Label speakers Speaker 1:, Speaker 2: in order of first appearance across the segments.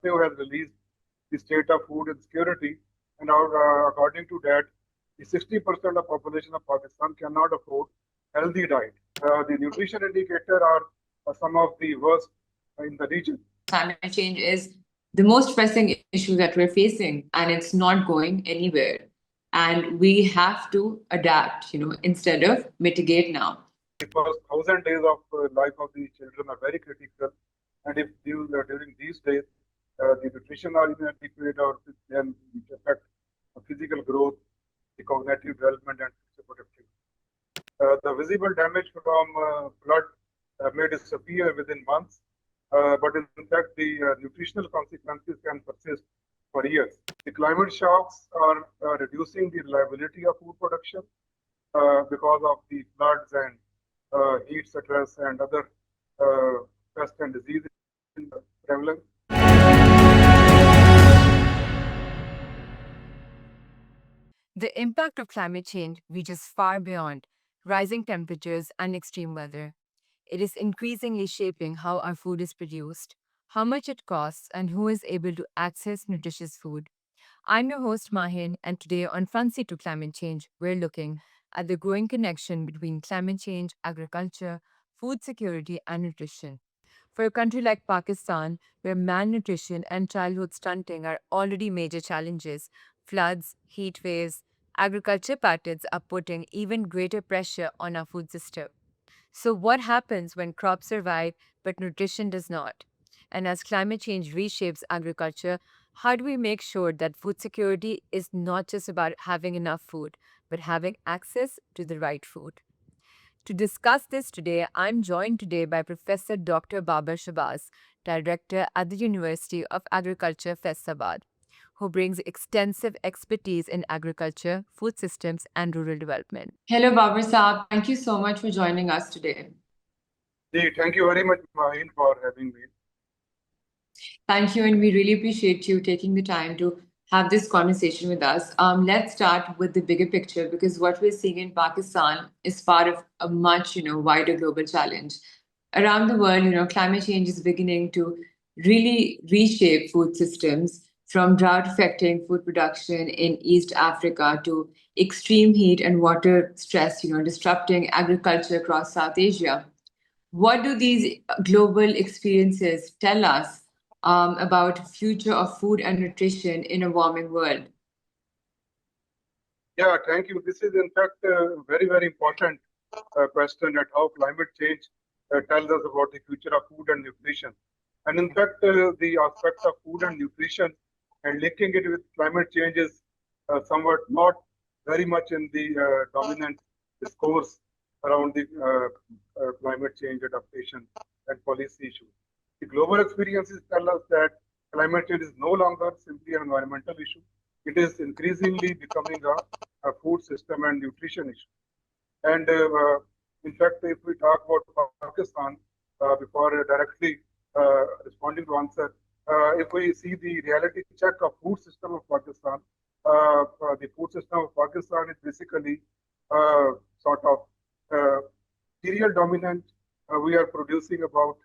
Speaker 1: FAO has released the state of food insecurity, and according to that, the 60% of population of Pakistan cannot afford healthy diet. The nutrition indicator are some of the worst in the region.
Speaker 2: Climate change is the most pressing issue that we're facing, and it's not going anywhere. And we have to adapt, instead of mitigate now.
Speaker 1: The first 1,000 days of life of the children are very critical, and if during these days the nutrition are inadequate, or then it affect physical growth, the cognitive development, and future productivity. The visible damage from flood may disappear within months, but in fact, the nutritional consequences can persist for years. The climate shocks are reducing the reliability of food production because of the floods and heat stress and other pests and diseases prevalent.
Speaker 3: The impact of climate change reaches far beyond rising temperatures and extreme weather. It is increasingly shaping how our food is produced, how much it costs, and who is able to access nutritious food. I'm your host, Mahin, and today on Front Seat to Climate Change, we're looking at the growing connection between climate change, agriculture, food security, and nutrition. For a country like Pakistan, where malnutrition and childhood stunting are already major challenges, floods, heat waves, agriculture patterns are putting even greater pressure on our food system. So, what happens when crops survive but nutrition does not? And as climate change reshapes agriculture, how do we make sure that food security is not just about having enough food, but having access to the right food? To discuss this today, I'm joined today by Professor Dr. Babar Shahbaz, Director at the University of Agriculture Faisalabad, who brings extensive expertise in agriculture, food systems, and rural development.
Speaker 2: Hello, Babar Saab. Thank you so much for joining us today.
Speaker 1: Thank you very much, Mahin, for having me.
Speaker 2: Thank you, and we really appreciate you taking the time to have this conversation with us. Let's start with the bigger picture, because what we're seeing in Pakistan is part of a much, wider global challenge. Around the world, climate change is beginning to really reshape food systems, from drought affecting food production in East Africa to extreme heat and water stress, disrupting agriculture across South Asia. What do these global experiences tell us about future of food and nutrition in a warming world?
Speaker 1: Yeah, thank you. This is in fact a very, very important question at how climate change tells us about the future of food and nutrition. And in fact, the aspects of food and nutrition and linking it with climate change is somewhat not very much in the dominant discourse around the climate change adaptation and policy issues. The global experiences tell us that climate change is no longer simply an environmental issue. It is increasingly becoming a food system and nutrition issue. And in fact, if we talk about Pakistan, before directly responding to answer, if we see the reality check of food system of Pakistan, the food system of Pakistan is basically sort of cereal dominant. We are producing about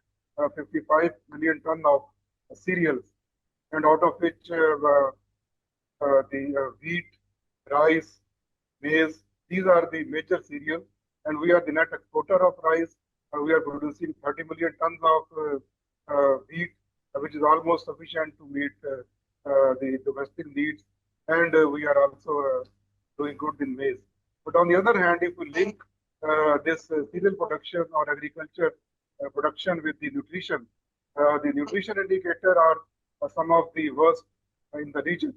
Speaker 1: 55 million ton of cereals, and out of which the wheat, rice, maize, these are the major cereals, and we are the net exporter of rice. We are producing 30 million tons of wheat, which is almost sufficient to meet the domestic needs, and we are also doing good in maize. But on the other hand, if we link this cereal production or agriculture production with the nutrition indicator are some of the worst in the region.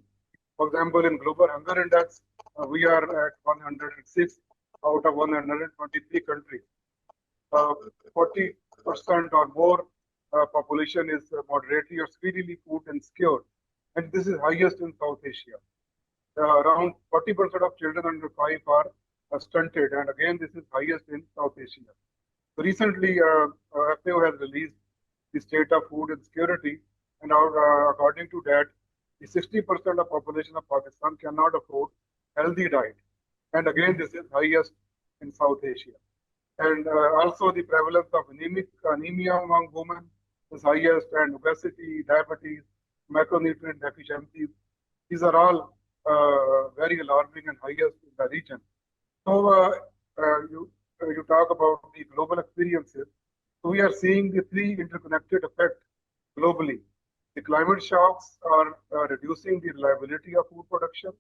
Speaker 1: For example, in Global Hunger Index, we are at 106 out of 123 countries. 40% or more population is moderately or severely food insecure, and this is highest in South Asia. Around 40% of children under 5 are stunted, and again, this is highest in South Asia. So recently, FAO has released the state of food insecurity, and according to that, the 60% of population of Pakistan cannot afford healthy diet, and again, this is highest in South Asia. And also, the prevalence of anemia among women is highest, and obesity, diabetes, macronutrient deficiencies. These are all very alarming and highest in the region. So you talk about the global experiences. So we are seeing the three interconnected effects globally. The climate shocks are reducing the reliability of food production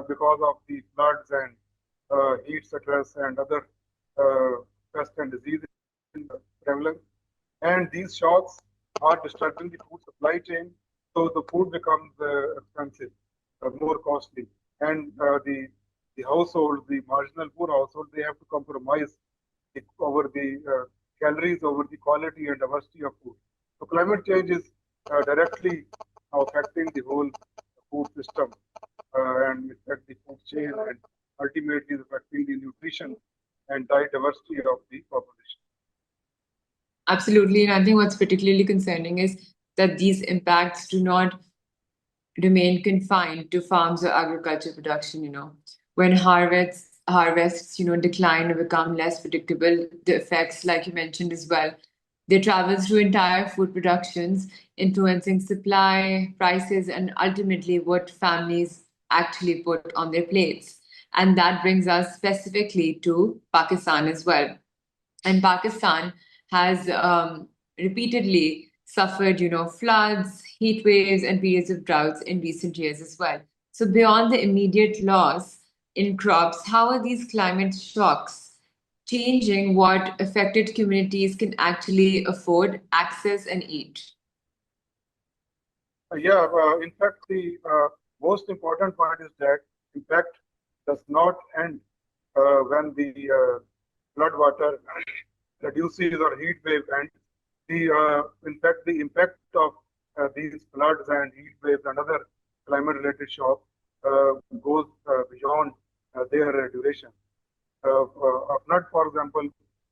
Speaker 1: because of the floods and heat stress and other pests and diseases prevalent. And these shocks are disturbing the food supply chain, so the food becomes expensive, more costly, and the household, the marginal poor household, they have to compromise over the calories, over the quality and diversity of food. So climate change is directly affecting the whole food system and affect the food chain and ultimately is affecting the nutrition and diet diversity of the population.
Speaker 2: Absolutely. And I think what's particularly concerning is that these impacts do not remain confined to farms or agriculture production, When harvests, decline or become less predictable, the effects, like you mentioned as well, they travel through entire food productions, influencing supply, prices, and ultimately what families actually put on their plates. And that brings us specifically to Pakistan as well. And Pakistan has repeatedly suffered, floods, heat waves, and periods of droughts in recent years as well. So beyond the immediate loss in crops, how are these climate shocks changing what affected communities can actually afford, access, and eat?
Speaker 1: In fact, the most important part is that impact does not end when the flood water reduces or heat wave ends. In fact, the impact of these floods and heat waves and other climate-related shocks goes beyond their duration. A flood, for example,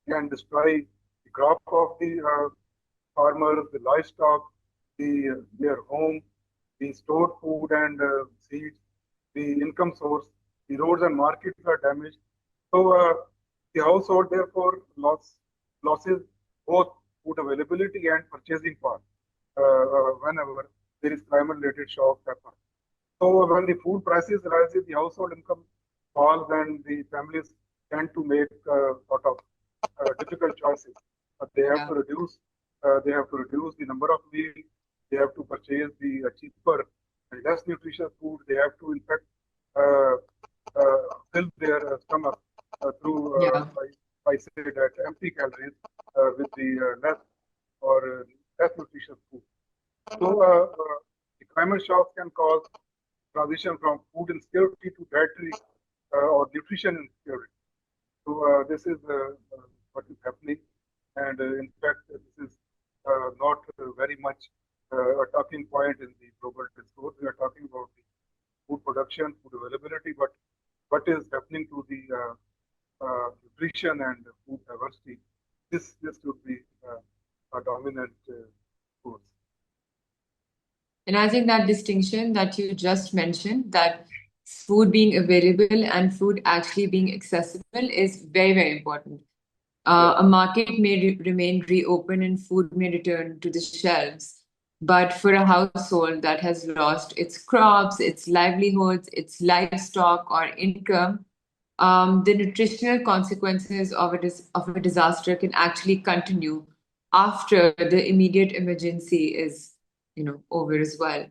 Speaker 1: can destroy the crop of the farmers, the livestock, their home, the stored food and seeds, the income source, the roads and markets are damaged. So the household therefore losses both food availability and purchasing power whenever there is climate-related shock happen. So when the food prices rise, the household income falls, and the families tend to make sort of difficult choices. They have to reduce. They have to reduce the number of meals. They have to purchase the cheaper and less nutritious food. They have to, in fact, fill their stomach through, I say that, empty calories with the less or less nutritious food. So the climate shocks can cause transition from food insecurity to dietary or nutrition insecurity. So this is what is happening, and in fact, this is not very much a talking point in the global discourse. We are talking about the food production, food availability, but what is happening to the nutrition and food diversity? This should be a dominant force.
Speaker 2: And I think that distinction that you just mentioned, that food being available and food actually being accessible, is very, very important. A market may remain reopened and food may return to the shelves. But for a household that has lost its crops, its livelihoods, its livestock or income, the nutritional consequences of a disaster can actually continue after the immediate emergency is, over as well.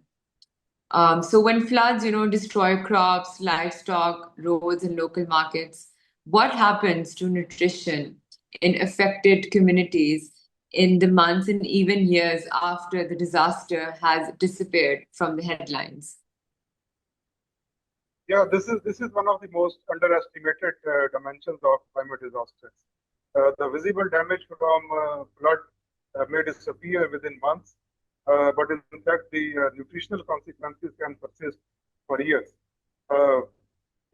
Speaker 2: So when floods, destroy crops, livestock, roads, and local markets, what happens to nutrition in affected communities in the months and even years after the disaster has disappeared from the headlines?
Speaker 1: Yeah, this is one of the most underestimated dimensions of climate disasters. The visible damage from flood may disappear within months, but in fact, the nutritional consequences can persist for years. The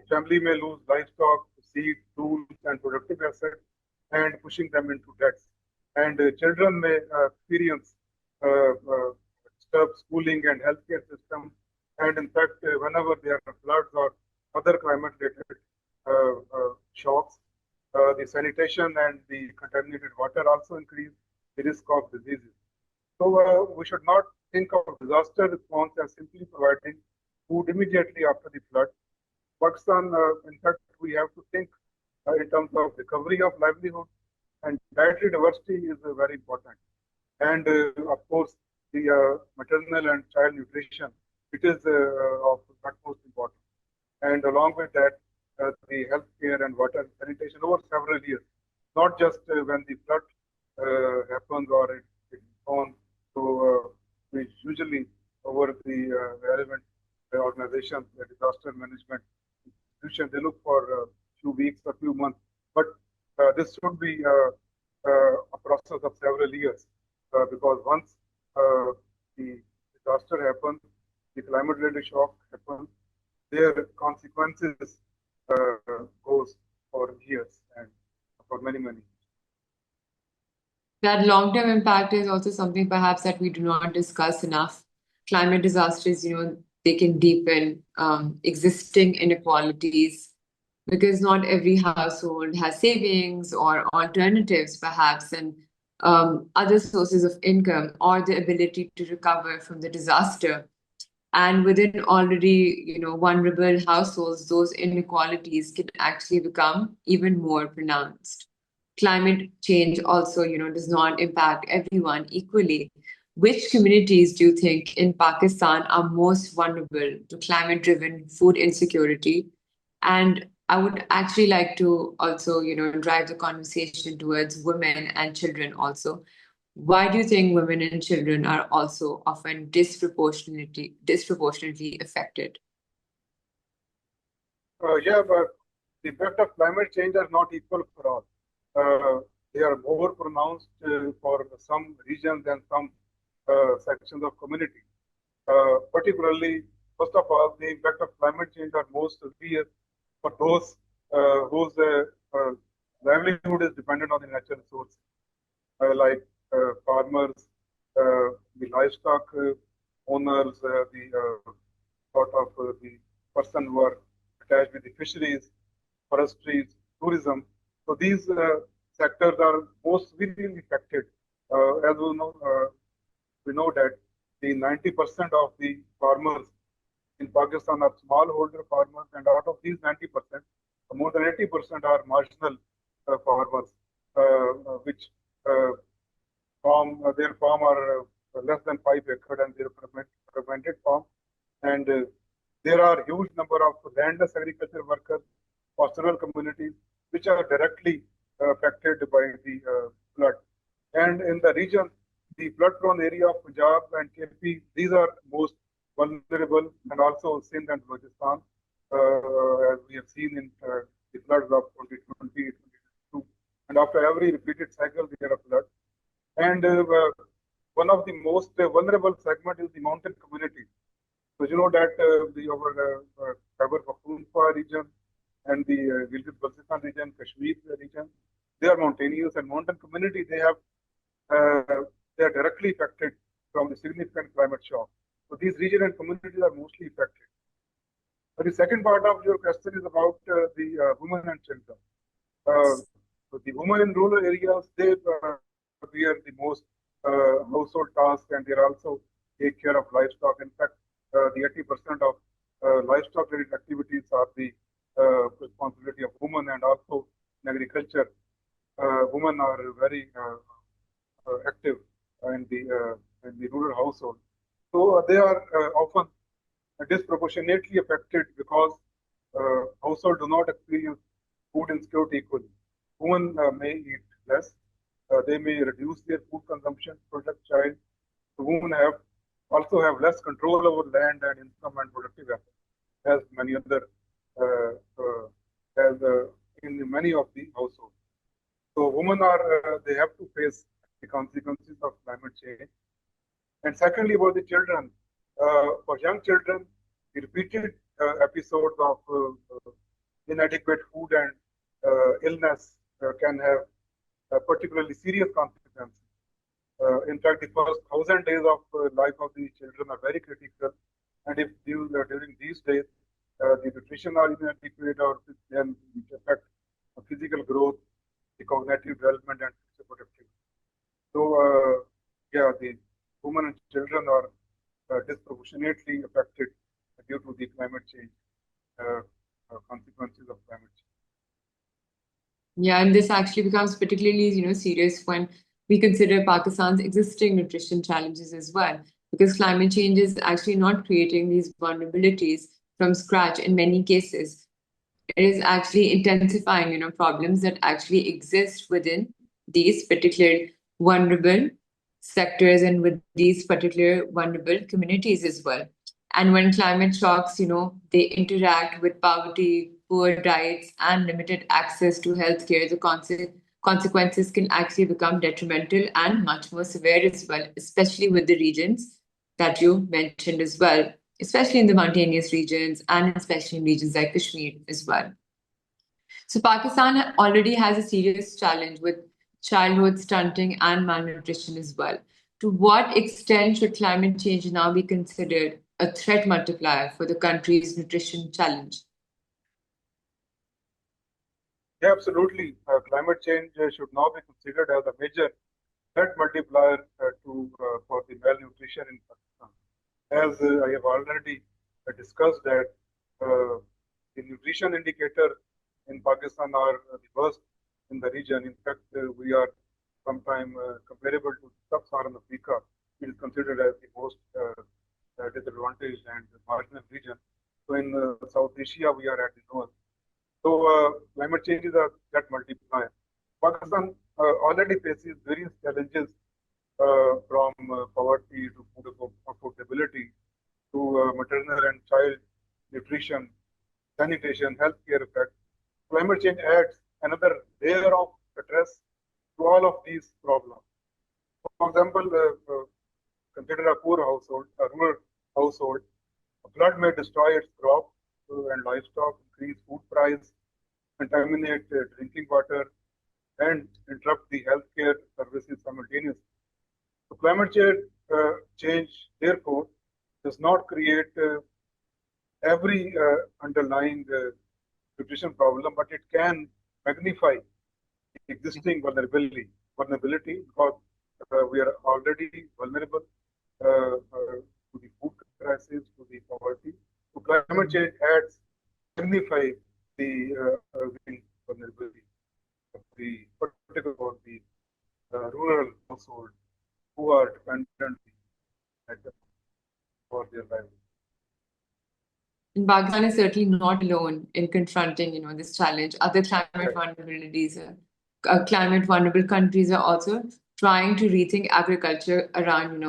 Speaker 1: family may lose livestock, seed, tools, and productive assets, and pushing them into debts. And children may experience disturbed schooling and healthcare systems. And in fact, whenever there are floods or other climate-related shocks, the sanitation and the contaminated water also increase the risk of diseases. So we should not think of disaster response as simply providing food immediately after the flood. Pakistan, in fact, we have to think in terms of recovery of livelihood, and dietary diversity is very important. And of course, the maternal and child nutrition, it is of utmost importance. And along with that, the healthcare and water sanitation over several years, not just when the flood happens or it's on. So we usually over the relevant organizations, the disaster management institution, they look for a few weeks or few months. But this should be a process of several years because once the disaster happens, the climate-related shock happens, their consequences goes for years and for many, many years.
Speaker 2: That long-term impact is also something perhaps that we do not discuss enough. Climate disasters, they can deepen existing inequalities because not every household has savings or alternatives, perhaps, and other sources of income or the ability to recover from the disaster. And within already, vulnerable households, those inequalities can actually become even more pronounced. Climate change also, does not impact everyone equally. Which communities do you think in Pakistan are most vulnerable to climate-driven food insecurity? And I would actually like to also, drive the conversation towards women and children also. Why do you think women and children are also often disproportionately affected?
Speaker 1: Yeah, but the effect of climate change are not equal for all. They are more pronounced for some regions and some sections of community. Particularly, first of all, the impact of climate change are most severe for those whose livelihood is dependent on the natural resources, like farmers, the livestock owners, the sort of the person who are attached with the fisheries, forestry, tourism. So these sectors are most severely affected. As we know that the 90% of the farmers in Pakistan are smallholder farmers, and out of these 90%, more than 80% are marginal farmers, which their farm are less than 5 acres and their fermented farm. And there are huge number of landless agriculture workers, pastoral communities, which are directly affected by the flood. And in the region, the flood-prone area of Punjab and KP, these are most vulnerable, and also Sindh and Balochistan, as we have seen in the floods of 2020, 2022. And after every repeated cycle, there are floods. And one of the most vulnerable segment is the mountain community. So you know that our Khyber Pakhtunkhwa region and the Gilgit-Baltistan region, Kashmir region, they are mountainous, and mountain community, they are directly affected from the significant climate shock. So these regions and communities are mostly affected. But the second part of your question is about the women and children. So the women in rural areas, they bear the most household tasks, and they also take care of livestock. In fact, the 80% of livestock-related activities are the responsibility of women, and also in agriculture, women are very active in the rural household. So they are often disproportionately affected because households do not experience food insecurity equally. Women may eat less. They may reduce their food consumption, protect child. The women also have less control over land and income and productive assets, as many other as in many of the households. So women they have to face the consequences of climate change. And secondly, about the children, for young children, the repeated episodes of inadequate food and illness can have particularly serious consequences. In fact, the first 1,000 days of life of the children are very critical, and if during these days the nutrition are inadequate, or then it affect physical growth, the cognitive development, and future productivity. So, yeah, the women and children are disproportionately affected due to the climate change consequences of climate change.
Speaker 2: Yeah, and this actually becomes particularly, serious when we consider Pakistan's existing nutrition challenges as well, because climate change is actually not creating these vulnerabilities from scratch in many cases. It is actually intensifying, problems that actually exist within these particular vulnerable sectors and with these particular vulnerable communities as well. And when climate shocks, they interact with poverty, poor diets, and limited access to healthcare, the consequences can actually become detrimental and much more severe as well, especially with the regions that you mentioned as well, especially in the mountainous regions and especially in regions like Kashmir as well. So Pakistan already has a serious challenge with childhood stunting and malnutrition as well. To what extent should climate change now be considered a threat multiplier for the country's nutrition challenge?
Speaker 1: Yeah, absolutely. Climate change should now be considered as a major threat multiplier for the malnutrition in Pakistan. As I have already discussed that the nutrition indicator in Pakistan are the worst in the region. In fact, we are sometimes comparable to sub-Saharan Africa. It is considered as the most disadvantaged and marginal region. So in South Asia, we are at the north. So climate change is a threat multiplier. Pakistan already faces various challenges from poverty to food affordability to maternal and child nutrition, sanitation, healthcare effects. Climate change adds another layer of stress to all of these problems. For example, consider a poor household, a rural household. A flood may destroy its crops and livestock, increase food price, contaminate drinking water, and interrupt the healthcare services simultaneously. So climate change, therefore, does not create every underlying nutrition problem, but it can magnify existing vulnerability because we are already vulnerable to the food crisis, to the poverty. So climate change adds, magnify the vulnerability of the particular for the rural household who are dependent for their livelihood.
Speaker 2: And Pakistan is certainly not alone in confronting, this challenge. Other climate vulnerabilities, climate vulnerable countries are also trying to rethink agriculture around,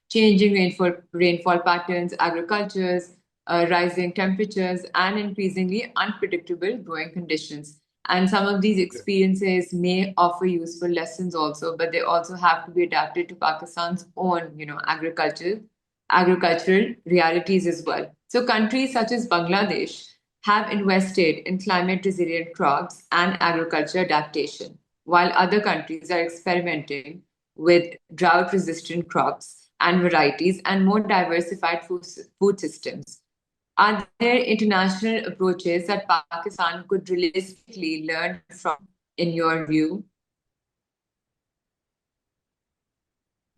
Speaker 2: changing rainfall patterns, agricultures, rising temperatures, and increasingly unpredictable growing conditions. And some of these experiences may offer useful lessons also, but they also have to be adapted to Pakistan's own, agricultural realities as well. So countries such as Bangladesh have invested in climate resilient crops and agriculture adaptation, while other countries are experimenting with drought resistant crops and varieties and more diversified food systems. Are there international approaches that Pakistan could realistically learn from, in your view?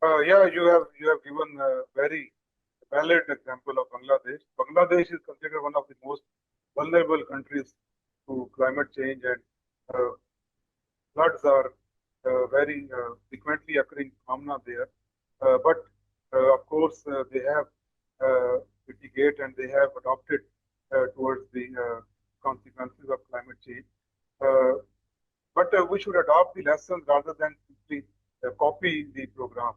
Speaker 1: Yeah, you have given a very valid example of Bangladesh. Bangladesh is considered one of the most vulnerable countries to climate change, and floods are very frequently occurring phenomena there. But of course, they have mitigate and they have adopted towards the consequences of climate change. But we should adopt the lessons rather than simply copy the program.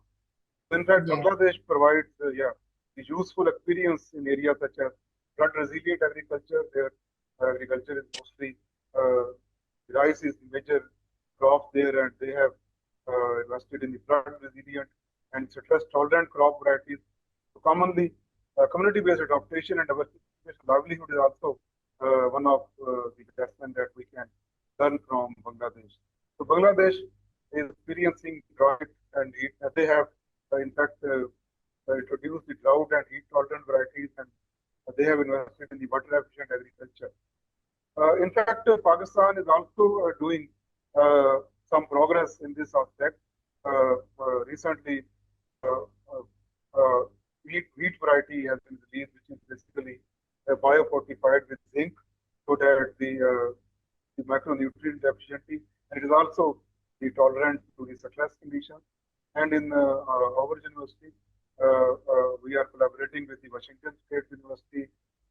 Speaker 1: In fact, Bangladesh provides the useful experience in areas such as flood resilient agriculture. Their agriculture is mostly rice is the major crop there, and they have invested in the flood resilient and stress tolerant crop varieties. So commonly, community-based adaptation and diversification livelihood is also one of the lessons that we can learn from Bangladesh. So Bangladesh is experiencing drought and heat. They have, in fact, introduced the drought and heat tolerant varieties, and they have invested in the water efficient agriculture. In fact, Pakistan is also doing some progress in this aspect. Recently, wheat variety has been released, which is basically biofortified with zinc, so that the macronutrient deficiency, and it is also the tolerant to the stress conditions. And in our university, we are collaborating with the Washington State University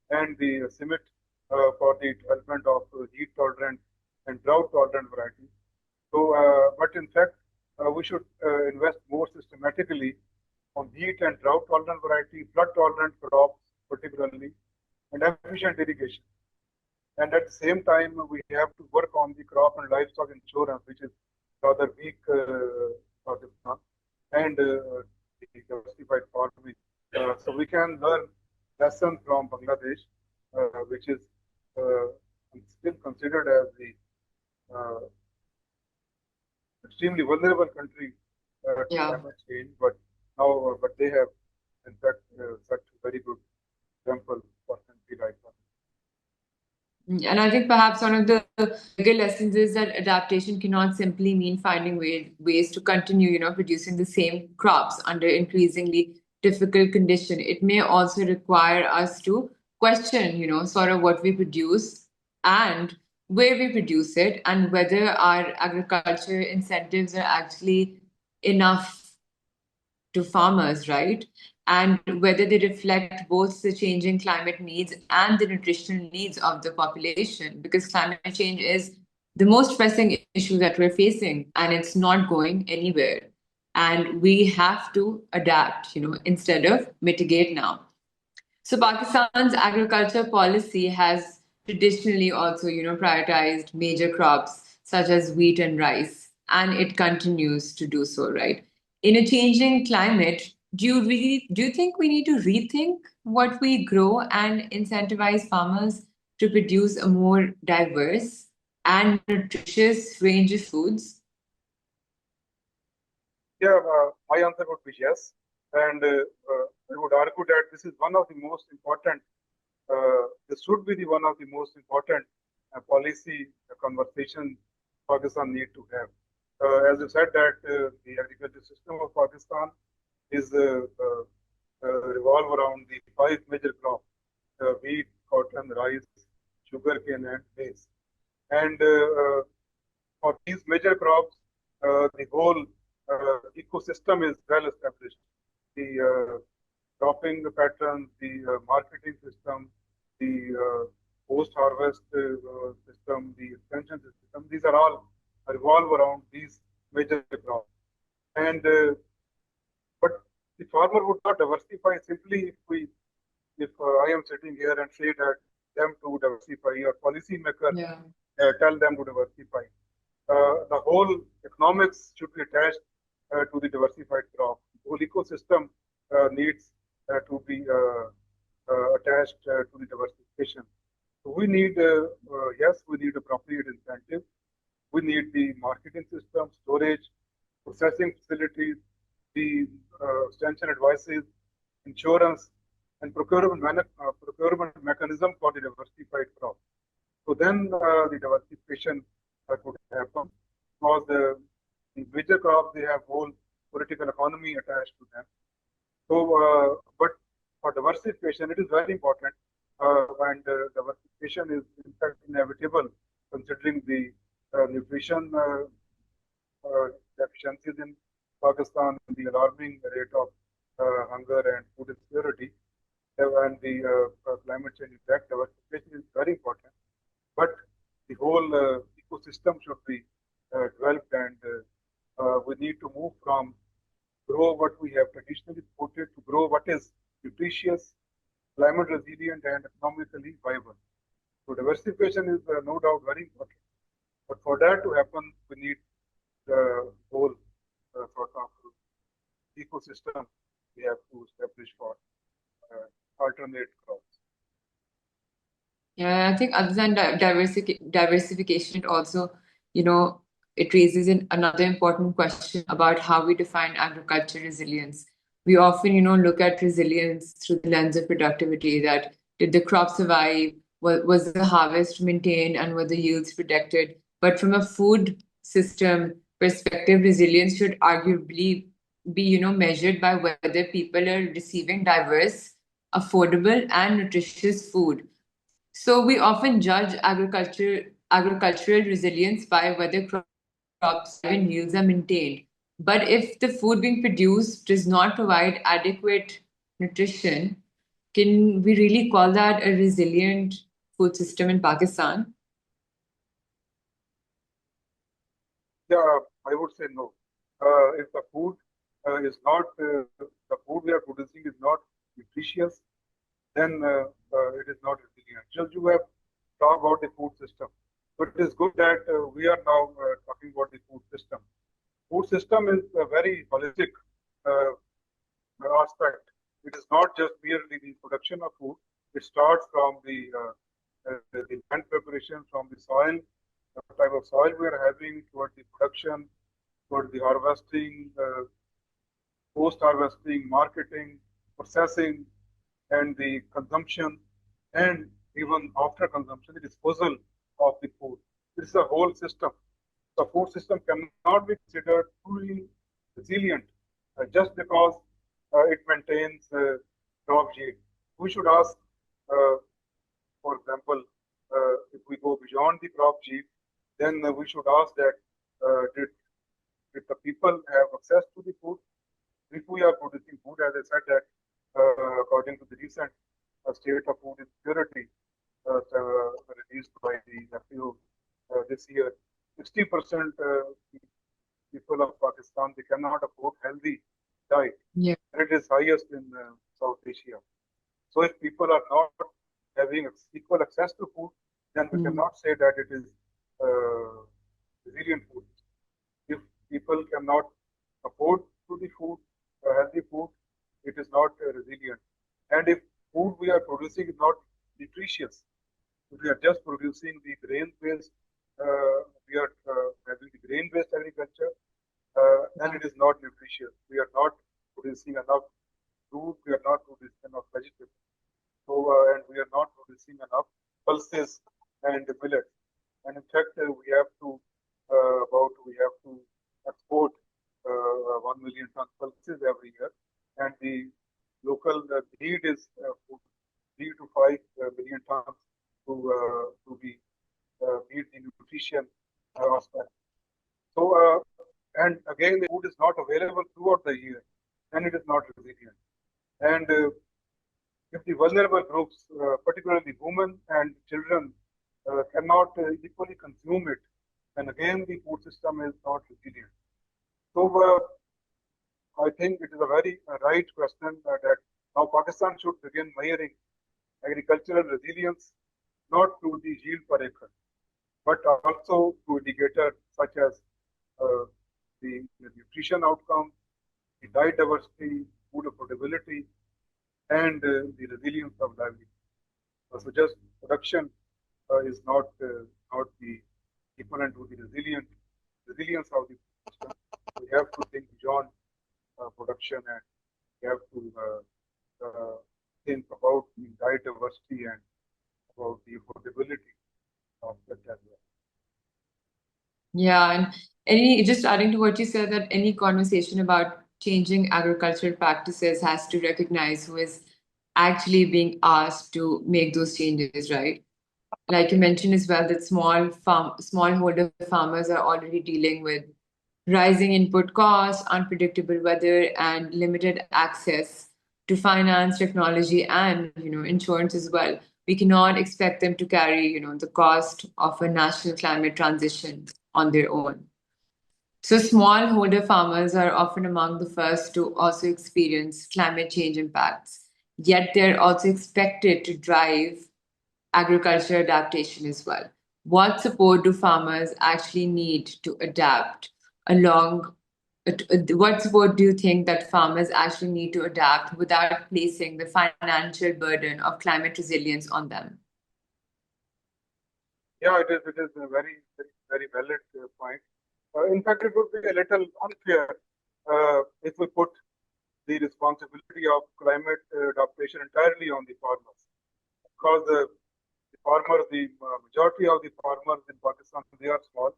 Speaker 1: and the summit for the development of heat tolerant and drought tolerant varieties. So, but in fact, we should invest more systematically on heat and drought tolerant variety, flood tolerant crops, particularly, and efficient irrigation. And at the same time, we have to work on the crop and livestock insurance, which is rather weak Pakistan, and the diversified farming. So we can learn lessons from Bangladesh, which is still considered as the extremely vulnerable country to climate change, but now, but they have, in fact, such a very good example for country like that.
Speaker 2: And I think perhaps one of the bigger lessons is that adaptation cannot simply mean finding ways to continue, producing the same crops under increasingly difficult condition. It may also require us to question, sort of what we produce and where we produce it, and whether our agriculture incentives are actually enough to farmers, right? And whether they reflect both the changing climate needs and the nutritional needs of the population, because climate change is the most pressing issue that we're facing, and it's not going anywhere. And we have to adapt, instead of mitigate now. So Pakistan's agriculture policy has traditionally also, prioritized major crops such as wheat and rice, and it continues to do so, right? In a changing climate, do you think we need to rethink what we grow and incentivize farmers to produce a more diverse and nutritious range of foods?
Speaker 1: Yeah, my answer would be yes. And I would argue that this is one of the most important, this should be one of the most important policy conversation Pakistan need to have. As you said that the agriculture system of Pakistan is revolve around the 5 major crops: wheat, cotton, rice, sugarcane, and maize. And for these major crops, the whole ecosystem is well established. The cropping patterns, the marketing system, the post-harvest system, the extension system, these are all revolve around these major crops. And but the farmer would not diversify simply if I am sitting here and say that them to diversify, or policymaker tell them to diversify. The whole economics should be attached to the diversified crop. The whole ecosystem needs to be attached to the diversification. So we need, yes, we need appropriate incentive. We need the marketing system, storage, processing facilities, the extension advices, insurance, and procurement mechanism for the diversified crop. So then the diversification could happen, because the major crops, they have whole political economy attached to them. So, but for diversification, it is very important, and diversification is in fact inevitable, considering the nutrition deficiencies in Pakistan, the alarming rate of hunger and food insecurity, and the climate change impact. Diversification is very important, but the whole ecosystem should be developed, and we need to move from grow what we have traditionally supported to grow what is nutritious, climate resilient, and economically viable. So diversification is no doubt very important. But for that to happen, we need the whole sort of ecosystem we have to establish for alternate crops.
Speaker 2: Yeah, I think other than diversification, it also, it raises another important question about how we define agriculture resilience. We often, look at resilience through the lens of productivity, that did the crop survive, was the harvest maintained, and were the yields protected? But from a food system perspective, resilience should arguably be measured by whether people are receiving diverse, affordable, and nutritious food. So we often judge agricultural resilience by whether crops and yields are maintained. But if the food being produced does not provide adequate nutrition, can we really call that a resilient food system in Pakistan?
Speaker 1: Yeah, I would say no. If the food is not, the food we are producing is not nutritious, then it is not resilient. Just you have talked about the food system. But it is good that we are now talking about the food system. Food system is a very holistic uh, aspect. It is not just merely the production of food. It starts from the land preparation, from the soil, the type of soil we are having, toward the production, toward the harvesting, post-harvesting, marketing, processing, and the consumption, and even after consumption, the disposal of the food. This is a whole system. The food system cannot be considered truly resilient just because it maintains crop yield. We should ask, uh, for example, if we go beyond the crop yield, then we should ask that did the people have access to the food? If we are producing food, as I said, that according to the recent state of food insecurity released by the FAO this year, 60% people of Pakistan, they cannot afford healthy diet.
Speaker 2: Yeah.
Speaker 1: And it is highest in South Asia. So if people are not having equal access to food, then we cannot say that it is uh, resilient food. If people cannot afford to the food, healthy food, it is not resilient. And if food we are producing is not nutritious, if we are just producing the grain-based, we are having the grain-based agriculture, then it is not nutritious. We are not producing enough fruit, we are not producing enough vegetables. So, and we are not producing enough pulses and millets. And in fact, we have to export 1 million ton pulses every year, and the local need is 3 to 5 million tons to be meet the nutrition aspect. So, and again, the food is not available throughout the year, then it is not resilient. And if the vulnerable groups, particularly women and children, cannot equally consume it, then again the food system is not resilient. So I think it is a very right question that now Pakistan should begin measuring agricultural resilience not through the yield per acre, but also through indicators such as uh, the nutrition outcome, the diet diversity, food affordability, and the resilience of livelihood. So just production is not the equivalent to the resilience of the system. We have to think beyond production, and we have to think about the diet diversity and about the affordability of that as well.
Speaker 2: Yeah, and just adding to what you said, that any conversation about changing agricultural practices has to recognize who is actually being asked to make those changes, right? Like you mentioned as well, that smallholder farmers are already dealing with rising input costs, unpredictable weather, and limited access to finance, technology, and insurance as well. We cannot expect them to carry the cost of a national climate transition on their own. So smallholder farmers are often among the first to also experience climate change impacts, yet they're also expected to drive agriculture adaptation as well. What support do farmers actually need to adapt along? What support do you think that farmers actually need to adapt without placing the financial burden of climate resilience on them?
Speaker 1: Yeah, it is a very valid point. In fact, it would be a little unfair if we put the responsibility of climate adaptation entirely on the farmers, because the farmers, the majority of the farmers in Pakistan, they are small.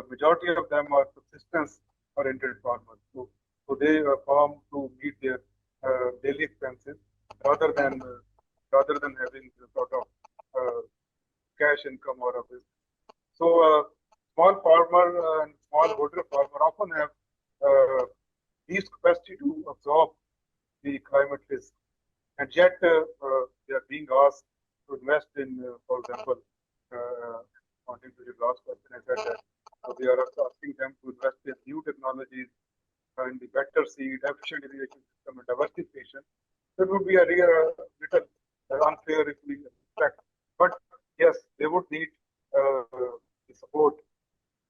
Speaker 1: Majority of them are subsistence-oriented farmers. So So they farm to meet their daily expenses rather than having the sort of cash income or a business. So small farmer and smallholder farmer often have least capacity to absorb the climate risk, and yet they are being asked to invest in, for example, responding to your last question, I said that they are asking them to invest in new technologies in the better seed, efficient irrigation system, and diversification. So it would be a little unfair if we expect. But yes, they would need the support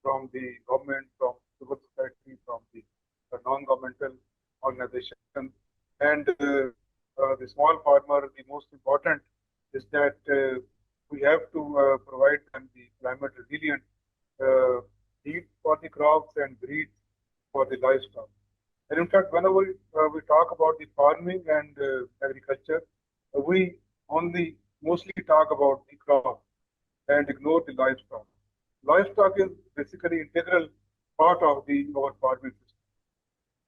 Speaker 1: from the government, from civil society, from the non-governmental organizations, and the small farmer. The most important is that we have to provide them the climate resilient seed for the crops and breeds for the livestock. And in fact, whenever we talk about the farming and agriculture, we only mostly talk about the crop and ignore the livestock. Livestock is basically integral part of the our farming system.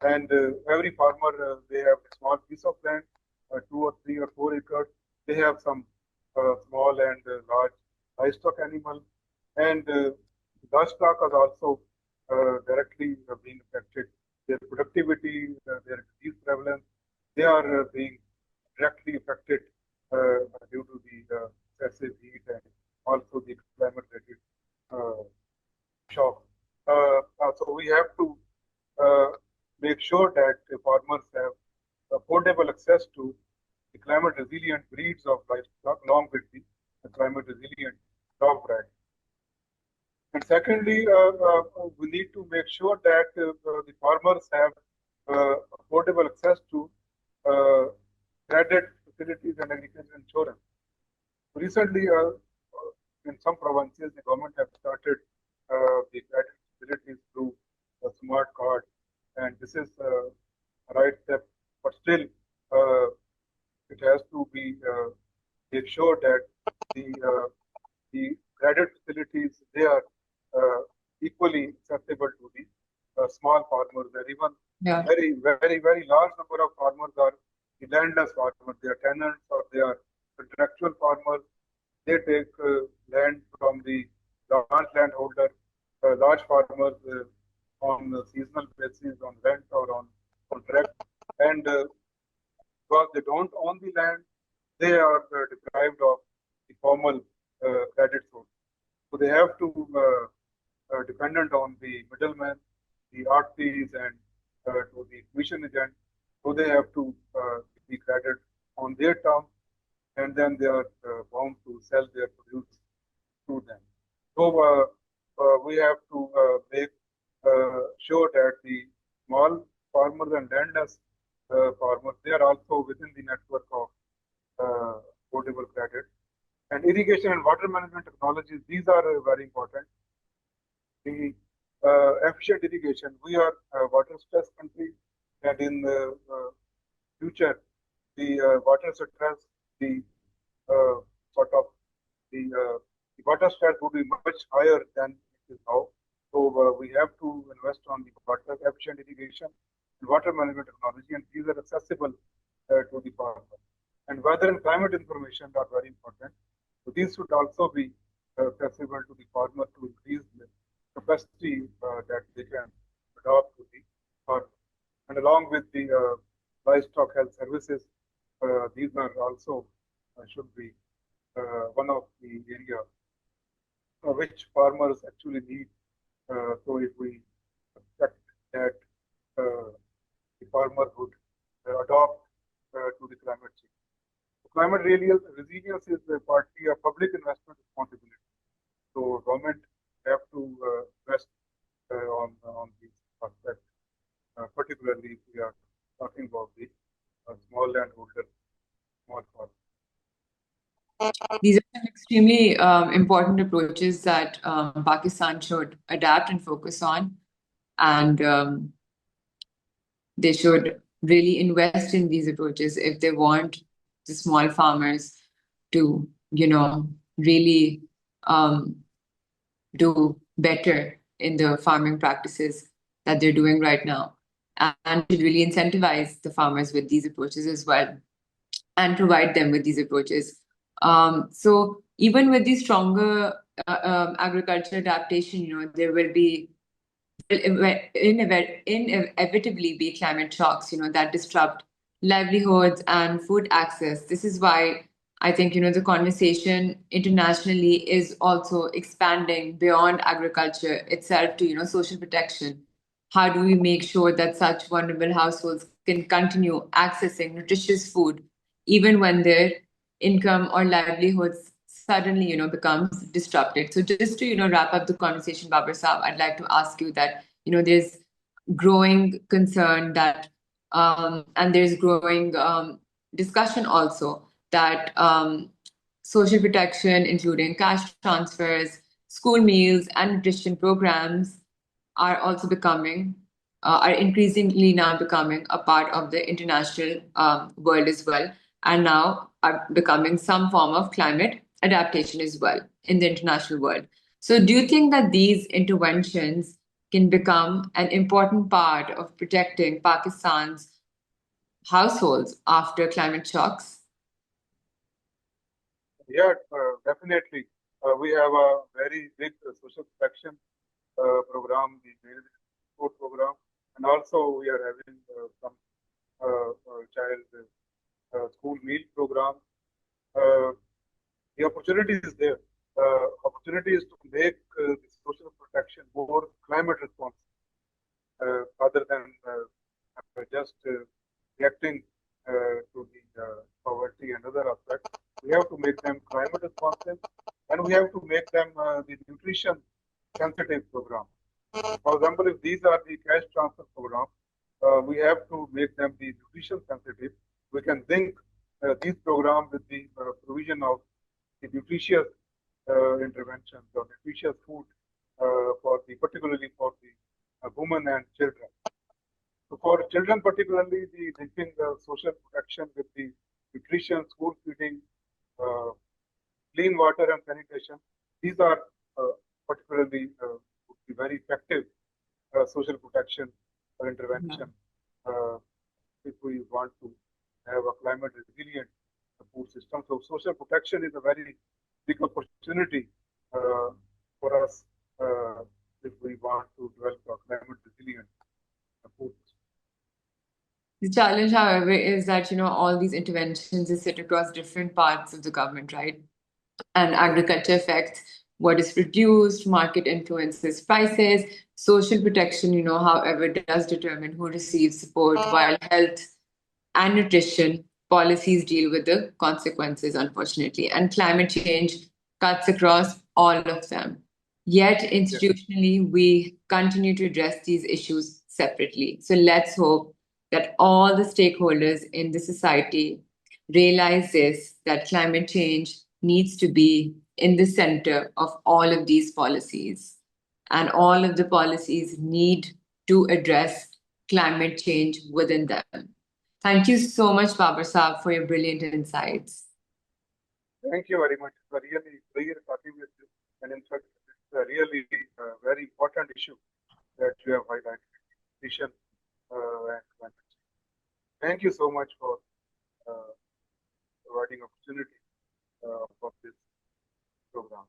Speaker 1: And every farmer, they have a small piece of land, 2 or 3 or 4 acres. They have some small and large livestock animal, and livestock is also directly being affected. Their productivity, their disease prevalence, they are being directly affected due to the excessive heat and also the climate-related uh, shock. So we have to uh, make sure that the farmers have affordable access to the climate resilient breeds of livestock along with the climate resilient crop variety. And secondly, we need to make sure that the farmers have affordable access to credit facilities and agricultural insurance. Recently, in some provinces, the government has started the credit facilities through a smart card, and this is a right step. But still, it has to be make sure that the credit facilities they are equally accessible to the small farmers. There even
Speaker 2: Yeah.
Speaker 1: very large number of farmers are the landless farmers. They are tenants or they are contractual farmers. They take land from the large landholder, large farmers on a seasonal basis, on rent or on contract, and because they don't own the land, they are deprived of the formal credit source. So they have to dependent on the middleman, the RTs, and to the commission agent. So they have to be credit on their terms, and then they are bound to sell their produce to them. So we have to make sure that the small farmers and landless farmers, they are also within the network of affordable credit. And irrigation and water management technologies, these are very important. The efficient irrigation, we are a water stress country, and in the future, the water stress, the sort of the water stress would be much higher than it is now. So we have to invest on the water efficient irrigation and water management technology, and these are accessible to the farmer. And weather and climate information are very important. So these should also be accessible to the farmer to increase the capacity that they can adopt to the farmer. And along with the livestock health services, these are also should be one of the area which farmers actually need. So if we expect that the farmer would adopt to the climate change. So climate resilience is partly a public investment responsibility. So government have to invest on these aspects, particularly if we are talking about the small landholder, small farmers.
Speaker 2: These are some extremely important approaches that Pakistan should adapt and focus on, and they should really invest in these approaches if they want the small farmers to, really do better in the farming practices that they're doing right now. and should really incentivize the farmers with these approaches as well and provide them with these approaches. So even with the stronger agriculture adaptation, there will be inevitably be climate shocks, that disrupt livelihoods and food access. This is why I think, the conversation internationally is also expanding beyond agriculture itself to, social protection. How do we make sure that such vulnerable households can continue accessing nutritious food even when their income or livelihoods suddenly, becomes disrupted? So just to, wrap up the conversation, Babar Saab, I'd like to ask you that, there's growing concern that, and there's growing discussion also that social protection, including cash transfers, school meals, and nutrition programs are also are increasingly now becoming a part of the international world as well, and now are becoming some form of climate adaptation as well in the international world. So, do you think that these interventions can become an important part of protecting Pakistan's households after climate shocks?
Speaker 1: Yeah, definitely. We have a very big social protection program, the Bail Support Program, and also we are having some child school meal program. The opportunity is there. Opportunity is to make the social protection more climate responsive, rather than just reacting to the poverty and other aspects. We have to make them climate responsive, and we have to make them the nutrition sensitive program. For example, if these are the cash transfer program, we have to make them the nutrition sensitive. We can link these programs with the provision of the nutritious interventions or nutritious food particularly for the women and children. So for children particularly, the linking social protection with the nutrition, school feeding, clean water and sanitation, these are particularly would be very effective social protection or intervention if we want to have a climate resilient food system. So social protection is a very big opportunity for us if we want to develop a climate resilient food system.
Speaker 2: The challenge, however, is that, all these interventions is sit across different parts of the government, right? And agriculture affects what is produced, market influences prices, social protection, however, does determine who receives support, while health and nutrition policies deal with the consequences, unfortunately. And climate change cuts across all of them. Yet, institutionally, we continue to address these issues separately. So let's hope that all the stakeholders in the society realize this, that climate change needs to be in the center of all of these policies. And all of the policies need to address climate change within them. Thank you so much, Babar Saab, for your brilliant insights.
Speaker 1: Thank you very much. It's a really clear talking with you. And in fact, it's a really very important issue that you have highlighted, nutrition and climate change. Thank you so much for providing opportunity for this program.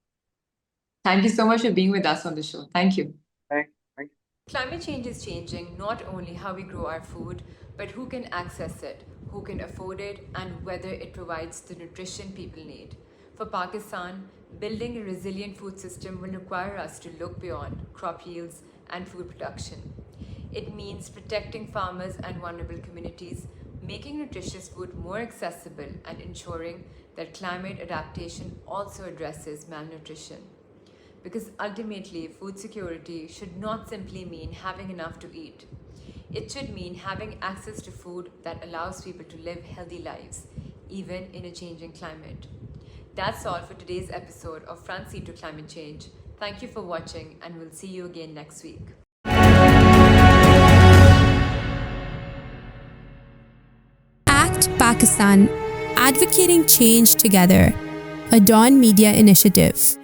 Speaker 2: Thank you so much for being with us on the show. Thank you.
Speaker 1: Thank you.
Speaker 3: Climate change is changing not only how we grow our food, but who can access it, who can afford it, and whether it provides the nutrition people need. For Pakistan, building a resilient food system will require us to look beyond crop yields and food production. It means protecting farmers and vulnerable communities, making nutritious food more accessible, and ensuring that climate adaptation also addresses malnutrition. Because ultimately, food security should not simply mean having enough to eat. It should mean having access to food that allows people to live healthy lives, even in a changing climate. That's all for today's episode of Front Seat to Climate Change. Thank you for watching, and we'll see you again next week.
Speaker 4: ACT Pakistan, Advocating Change Together, a Dawn Media initiative.